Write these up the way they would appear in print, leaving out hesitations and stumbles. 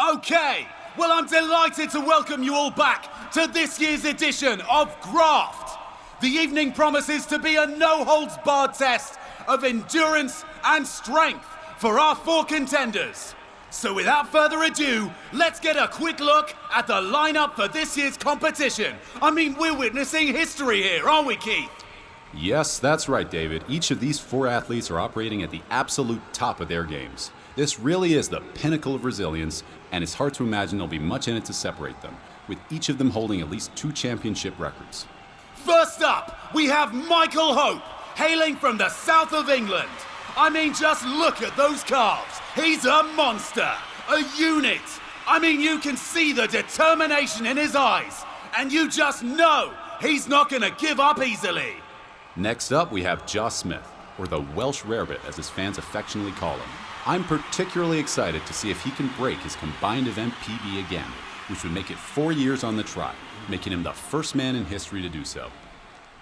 Okay, well I'm delighted to welcome you all back to this year's edition of GRAFT. The evening promises to be a no-holds-barred test of endurance and strength for our four contenders. So without further ado, let's get a quick look at the lineup for this year's competition. I mean, we're witnessing history here, aren't we, Keith? Yes, that's right, David. Each of these four athletes are operating at the absolute top of their games. This really is the pinnacle of resilience, and it's hard to imagine there'll be much in it to separate them, with each of them holding at least 2 championship records. First up, we have Michael Hope, hailing from the south of England. I mean, just look at those calves. He's a monster, a unit. I mean, you can see the determination in his eyes, and you just know he's not gonna give up easily. Next up, we have Josh Smith, or the Welsh Rarebit, as his fans affectionately call him. I'm particularly excited to see if he can break his combined event PB again, which would make it 4 years on the trot, making him the first man in history to do so.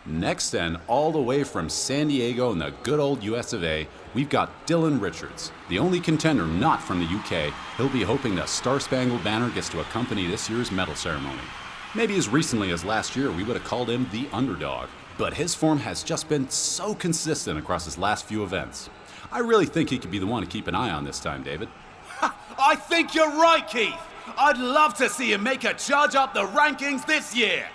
Next, and all the way from San Diego in the good old US of A, we've got Dylan Richards, the only contender not from the UK. He'll be hoping the Star-Spangled Banner gets to accompany this year's medal ceremony. Maybe as recently as last year, we would have called him the underdog, but his form has just been so consistent across his last few events. I really think he could be the one to keep an eye on this time, David. I think you're right, Keith. I'd love to see him make a charge up the rankings this year.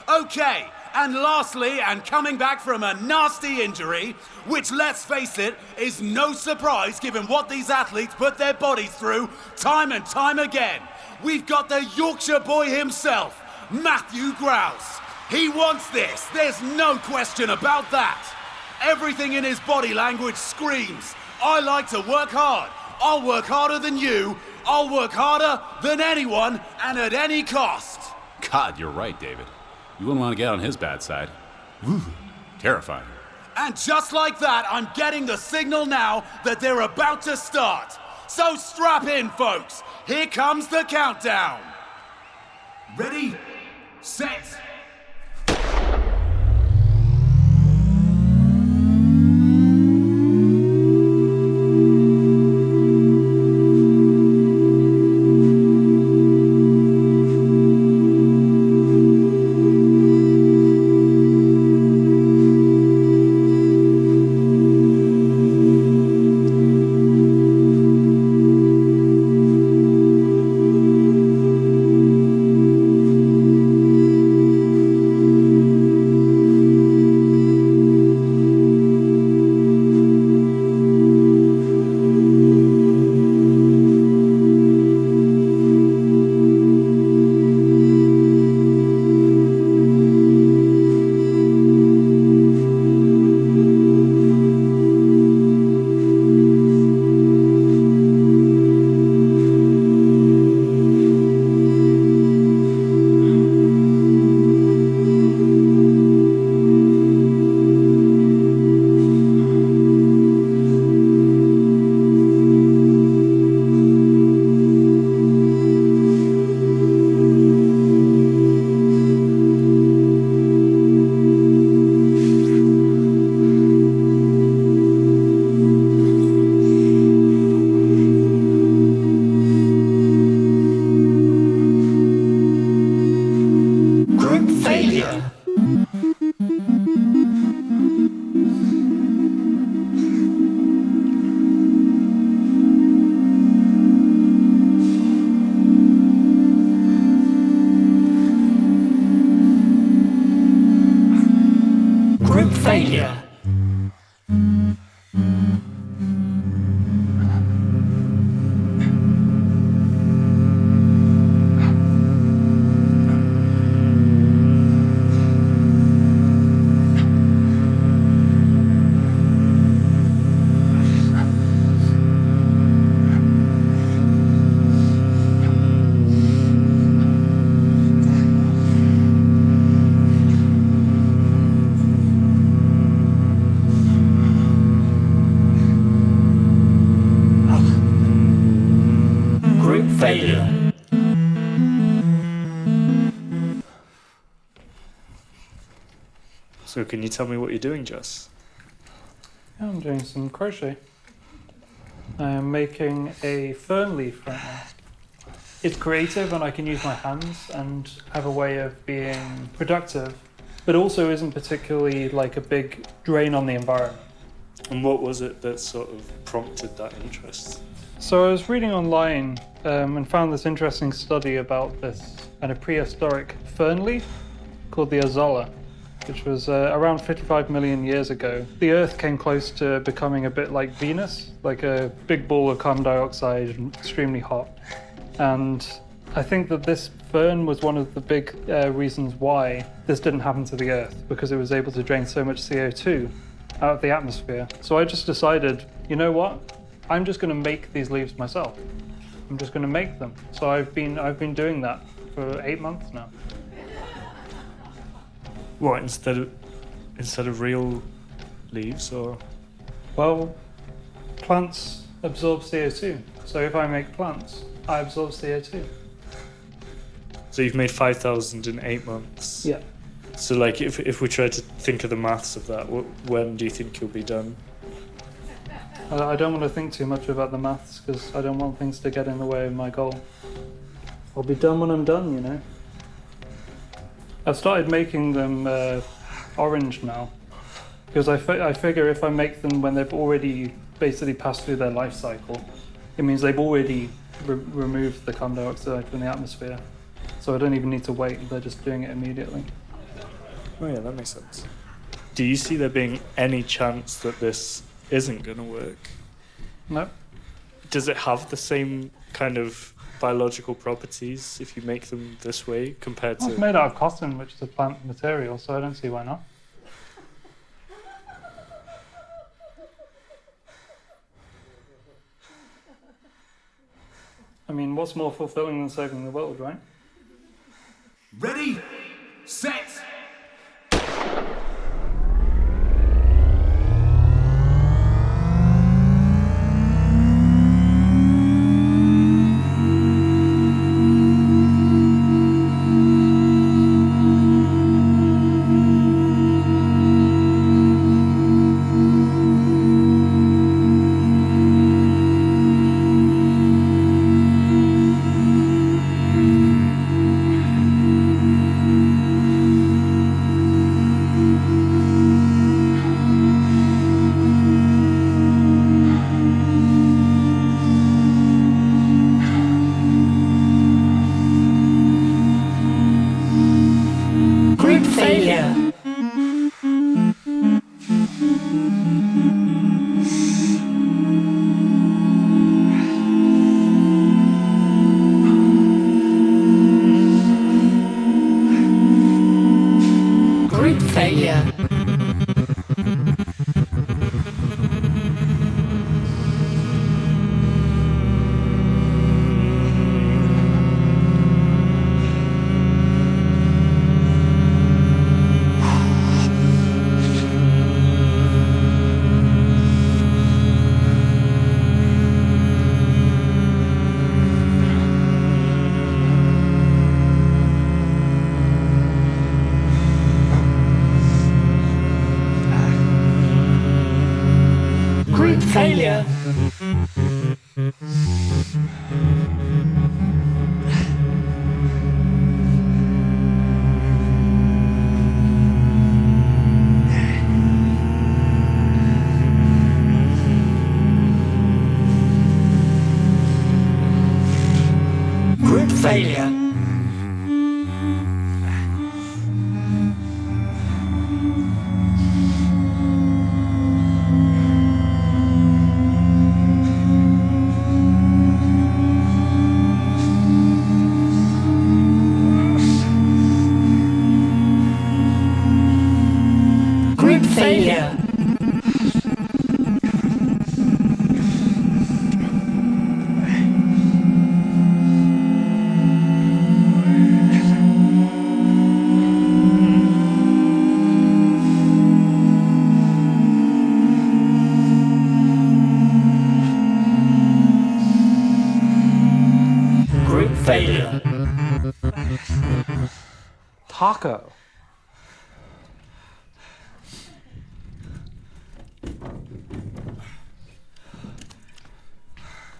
Okay, and lastly, and coming back from a nasty injury, which, let's face it, is no surprise given what these athletes put their bodies through time and time again, we've got the Yorkshire boy himself, Matthew Grouse. He wants this, there's no question about that. Everything in his body language screams, I like to work hard. I'll work harder than you. I'll work harder than anyone and at any cost. God, you're right, David. You wouldn't want to get on his bad side. Whew, terrifying. And just like that, I'm getting the signal now that they're about to start. So strap in, folks. Here comes the countdown. Ready, set. failure. Failure. So can you tell me what you're doing, Jess? I'm doing some crochet. I am making a fern leaf right now. it's creative and I can use my hands and have a way of being productive, but also isn't particularly like a big drain on the environment. And what was it that sort of prompted that interest? So I was reading online and found this interesting study about this kind of prehistoric fern leaf called the azolla, which was around 55 million years ago. The Earth came close to becoming a bit like Venus, like a big ball of carbon dioxide and extremely hot. And I think that this fern was one of the big reasons why this didn't happen to the Earth, because it was able to drain so much CO2 out of the atmosphere. So I just decided, you know what? I'm just going to make these leaves myself. I'm just going to make them. So I've been doing that for 8 months now. What, instead of real leaves, or? Well, plants absorb CO2. So if I make plants, I absorb CO2. So you've made 5,000 in 8 months? Yeah. So like if we try to think of the maths of that, when do you think you'll be done? I don't want to think too much about the maths because I don't want things to get in the way of my goal. I'll be done when I'm done, you know. I've started making them orange now because I figure if I make them when they've already basically passed through their life cycle, it means they've already removed the carbon dioxide from the atmosphere. So I don't even need to wait, they're just doing it immediately. Oh yeah, that makes sense. Do you see there being any chance that this isn't going to work? No. Does it have the same kind of biological properties if you make them this way compared to... It's made out of cotton, which is a plant material, so I don't see why not. I mean, what's more fulfilling than saving the world, right? Ready, set. Failure. Group failure. Failure. Group failure. Taco.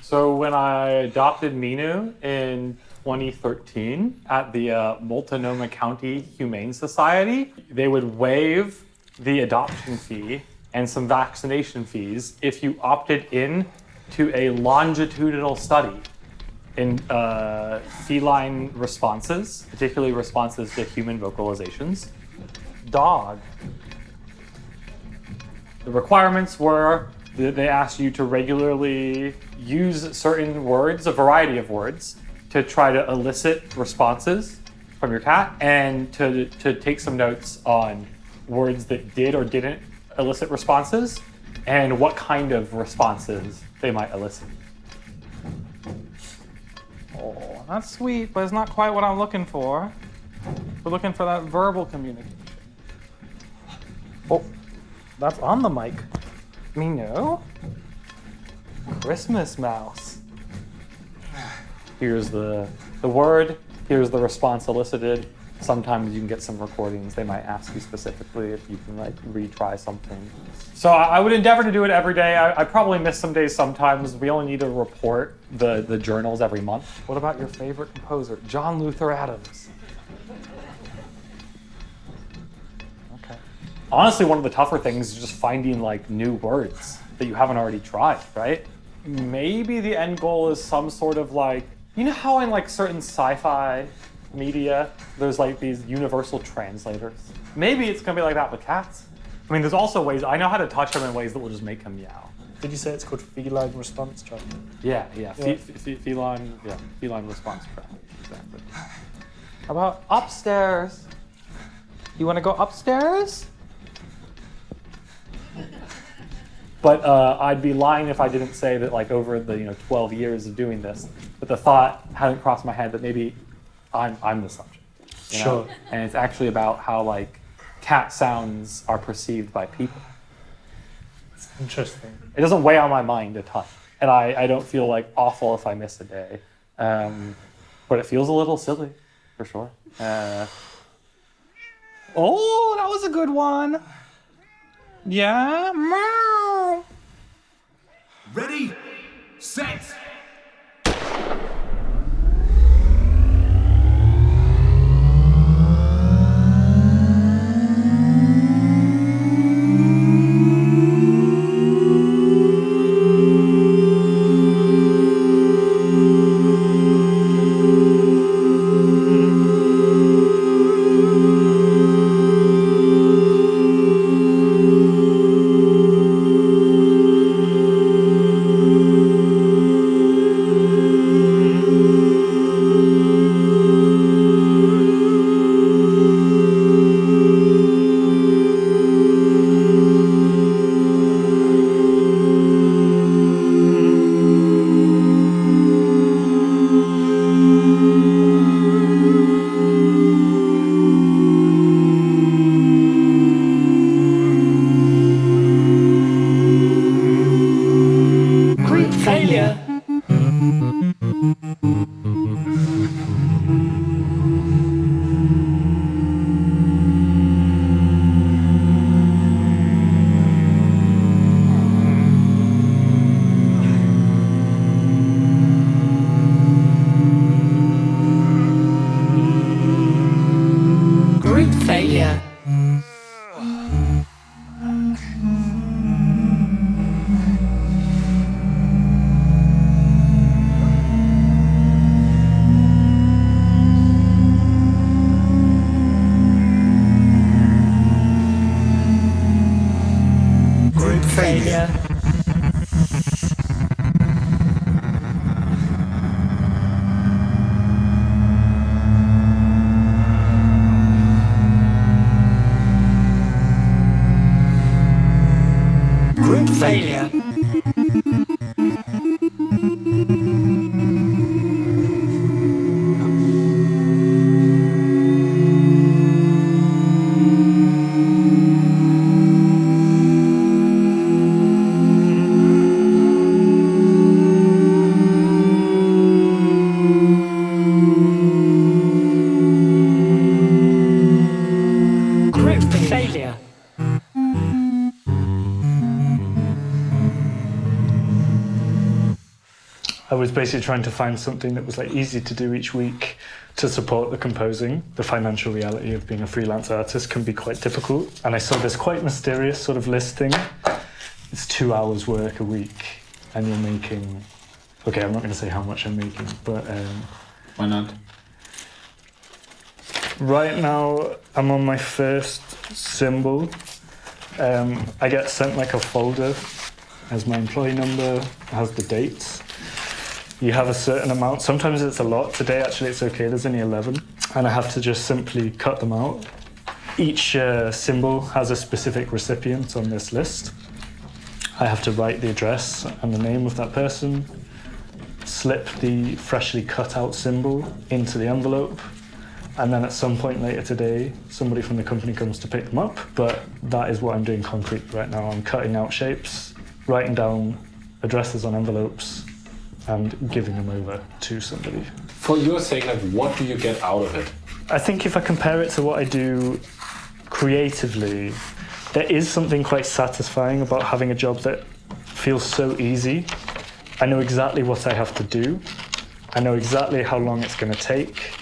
So when I adopted Minu in 2013 at the Multnomah County Humane Society, they would waive the adoption fee and some vaccination fees if you opted in to a longitudinal study in feline responses, particularly responses to human vocalizations. Dog. The requirements were that they asked you to regularly use certain words, a variety of words, to try to elicit responses from your cat, and to take some notes on words that did or didn't elicit responses and what kind of responses they might elicit. Oh, that's sweet, but it's not quite what I'm looking for. We're looking for that verbal communication. Oh, that's on the mic. Mino? Christmas mouse. Here's the word, here's the response elicited. Sometimes you can get some recordings. They might ask you specifically if you can like retry something. So I would endeavor to do it every day. I probably miss some days sometimes. We only need to report the journals every month. What about your favorite composer, John Luther Adams? Okay. Honestly, one of the tougher things is just finding like new words that you haven't already tried, right? Maybe the end goal is some sort of like, you know how in like certain sci-fi media, there's like these universal translators. Maybe it's gonna be like that with cats. I mean, there's also ways, I know how to touch them in ways that will just make them meow. Did you say it's called feline response tracking? Yeah. Feline response tracking, exactly. How about upstairs? You want to go upstairs? But I'd be lying if I didn't say that like over the 12 years of doing this, that the thought hadn't crossed my head that maybe I'm the subject. You know? Sure. And it's actually about how like cat sounds are perceived by people. It's interesting. It doesn't weigh on my mind a ton, and I don't feel like awful if I miss a day, but it feels a little silly, for sure. Oh, that was a good one. Yeah, meow. Ready, set. failure. Group failure. Group failure. basically trying to find something that was like easy to do each week to support the composing. The financial reality of being a freelance artist can be quite difficult. And I saw this quite mysterious sort of listing. It's 2 hours work a week, and you're making, okay, I'm not going to say how much I'm making, but Why not? right now I'm on my first symbol. I get sent like a folder, has my employee number, has the dates. You have a certain amount. Sometimes it's a lot. Today, actually, it's okay. There's only 11. And I have to just simply cut them out. Each symbol has a specific recipient on this list. I have to write the address and the name of that person, slip the freshly cut out symbol into the envelope, and then at some point later today, somebody from the company comes to pick them up. But that is what I'm doing concrete right now. I'm cutting out shapes, writing down addresses on envelopes, and giving them over to somebody. For your sake, like, what do you get out of it? I think if I compare it to what I do creatively, there is something quite satisfying about having a job that feels so easy. I know exactly what I have to do. I know exactly how long it's going to take.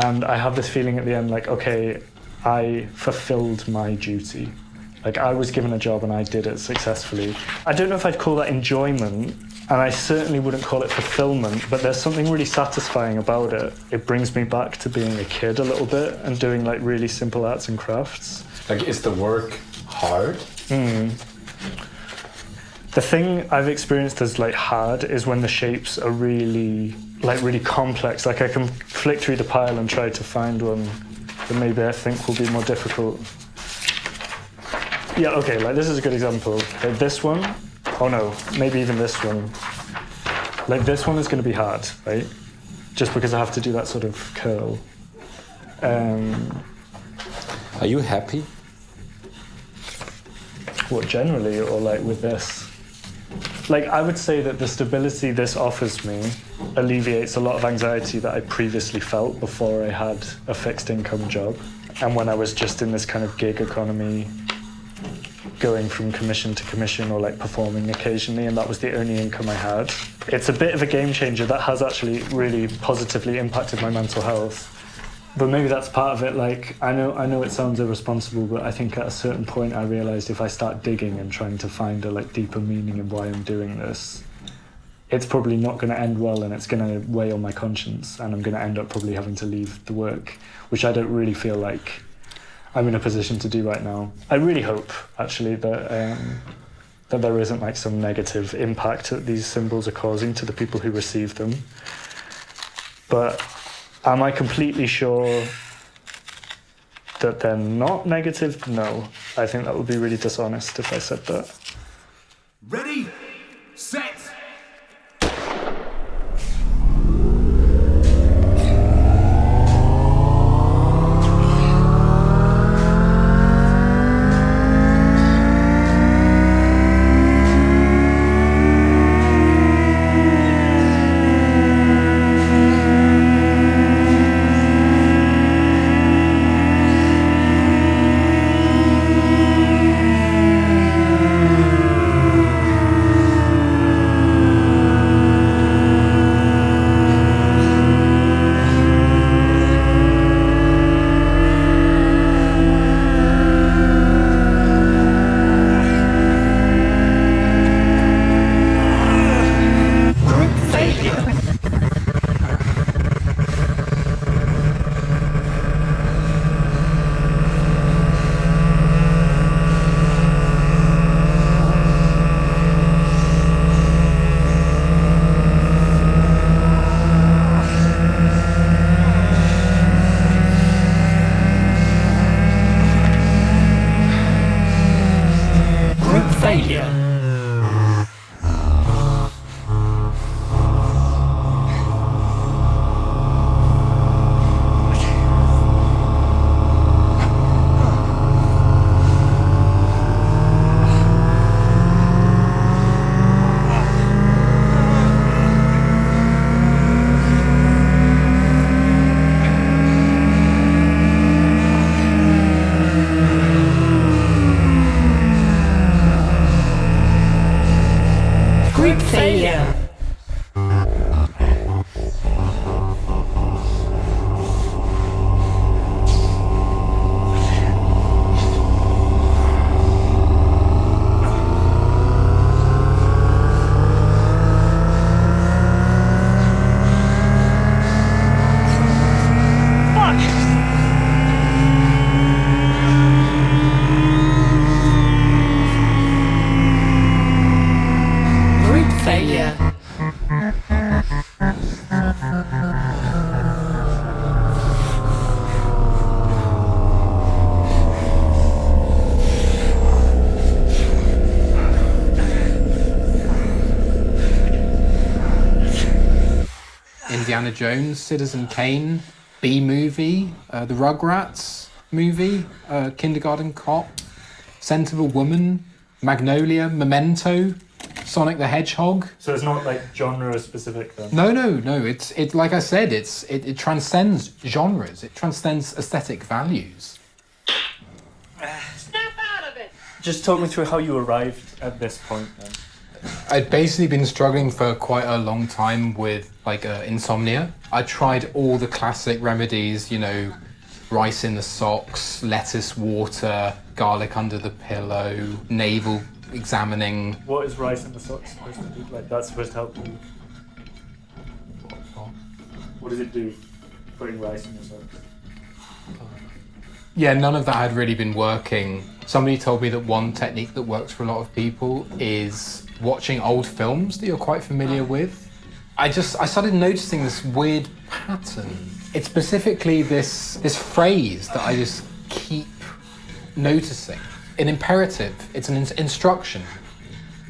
And I have this feeling at the end like, okay, I fulfilled my duty. Like, I was given a job and I did it successfully. I don't know if I'd call that enjoyment, and I certainly wouldn't call it fulfillment, but there's something really satisfying about it. It brings me back to being a kid a little bit and doing like really simple arts and crafts. Like, is the work hard? The thing I've experienced as like hard is when the shapes are really complex. Like, I can flick through the pile and try to find one that maybe I think will be more difficult. Yeah, okay, like this is a good example. Like this one, oh no, maybe even this one. Like this one is going to be hard, right? Just because I have to do that sort of curl. Are you happy? What, generally, or like with this? Like, I would say that the stability this offers me alleviates a lot of anxiety that I previously felt before I had a fixed income job. And when I was just in this kind of gig economy, going from commission to commission or like performing occasionally, and that was the only income I had. It's a bit of a game changer that has actually really positively impacted my mental health. But maybe that's part of it. Like, I know it sounds irresponsible, but I think at a certain point I realized if I start digging and trying to find a like deeper meaning in why I'm doing this, it's probably not going to end well, and it's going to weigh on my conscience, and I'm going to end up probably having to leave the work, which I don't really feel like I'm in a position to do right now. I really hope, actually, that that there isn't like some negative impact that these symbols are causing to the people who receive them. But am I completely sure that they're not negative? No. I think that would be really dishonest if I said that. Ready, set. Indiana Jones, Citizen Kane, B-Movie, the Rugrats movie, Kindergarten Cop, Scent of a Woman, Magnolia, Memento, Sonic the Hedgehog. So it's not like genre specific then? No. It's like I said, it transcends genres. It transcends aesthetic values. Snap out of it! Just talk me through how you arrived at this point then. I'd basically been struggling for quite a long time with insomnia. I tried all the classic remedies, rice in the socks, lettuce water, garlic under the pillow, navel examining. What is rice in the socks supposed to do? Like, that's supposed to help you? What does it do, putting rice in your socks? Yeah, none of that had really been working. Somebody told me that one technique that works for a lot of people is watching old films that you're quite familiar with. I started noticing this weird pattern. It's specifically this phrase that I just keep noticing. An imperative, it's an instruction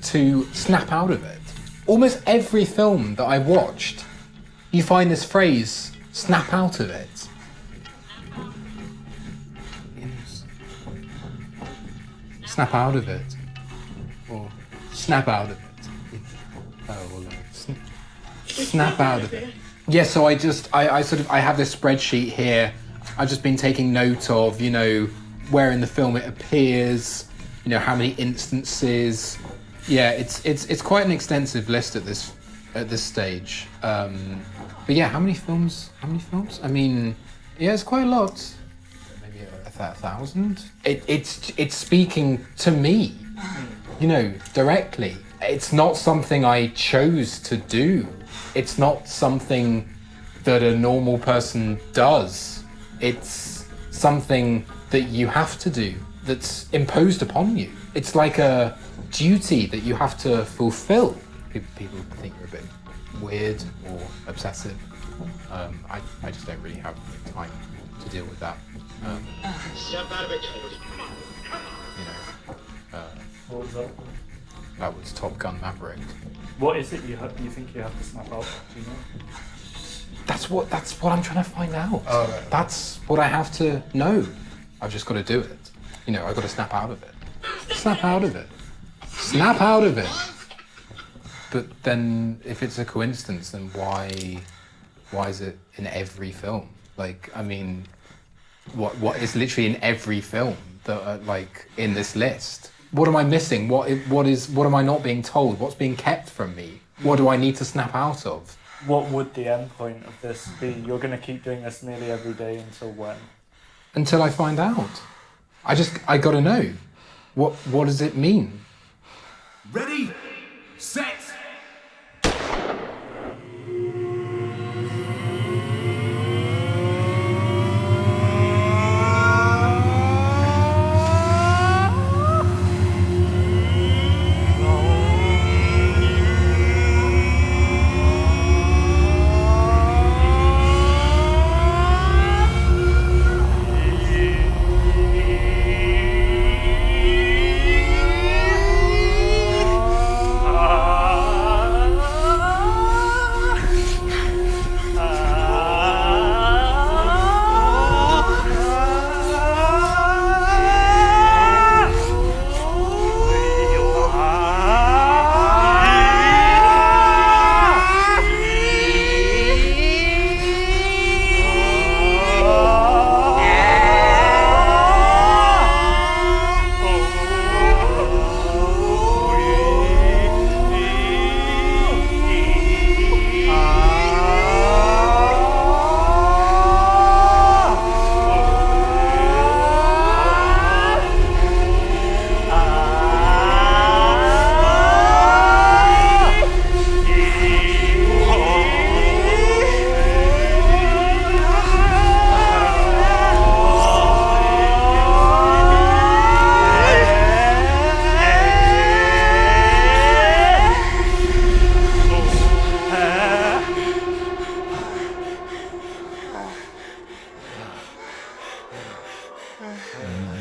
to snap out of it. Almost every film that I watched, you find this phrase, snap out of it. Snap out of it. Or snap out of it. Snap out of it. Yeah, so I have this spreadsheet here. I've just been taking note of, where in the film it appears, how many instances. Yeah, it's quite an extensive list at this stage. But yeah, how many films? I mean, yeah, it's quite a lot. Maybe 1,000. It's speaking to me, directly. It's not something I chose to do. It's not something that a normal person does. It's something that you have to do, that's imposed upon you. It's like a duty that you have to fulfill. People think you're a bit weird or obsessive. I just don't really have the time to deal with that. Snap out of it. What was that? That was Top Gun Maverick. What is it you think you have to snap out? Do you know? That's what I'm trying to find out. Oh, right. That's what I have to know. I've just got to do it. I've got to snap out of it. Snap out of it. Snap out of it. But then, if it's a coincidence, then why is it in every film? What is literally in every film that in this list? What am I missing? What am I not being told? What's being kept from me? What do I need to snap out of? What would the end point of this be? You're going to keep doing this nearly every day until when? Until I find out. I got to know. What does it mean? Ready, set.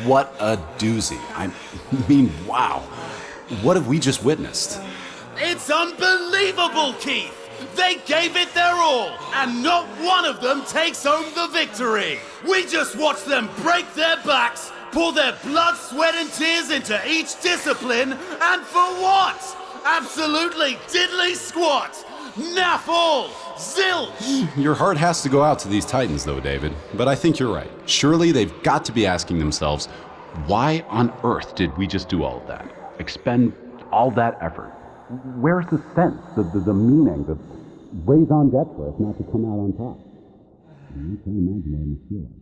What a doozy. I mean, wow. What have we just witnessed? It's unbelievable, Keith! They gave it their all, and not one of them takes home the victory. We just watch them break their backs, pour their blood, sweat, and tears into each discipline, and for what? Absolutely diddly squat! Naff all! Zilch! Your heart has to go out to these titans, though, David. But I think you're right. Surely they've got to be asking themselves, why on earth did we just do all of that? Expend all that effort? Where's the sense, the meaning, the raison d'etre if not to come out on top? You can't imagine what it must feel like.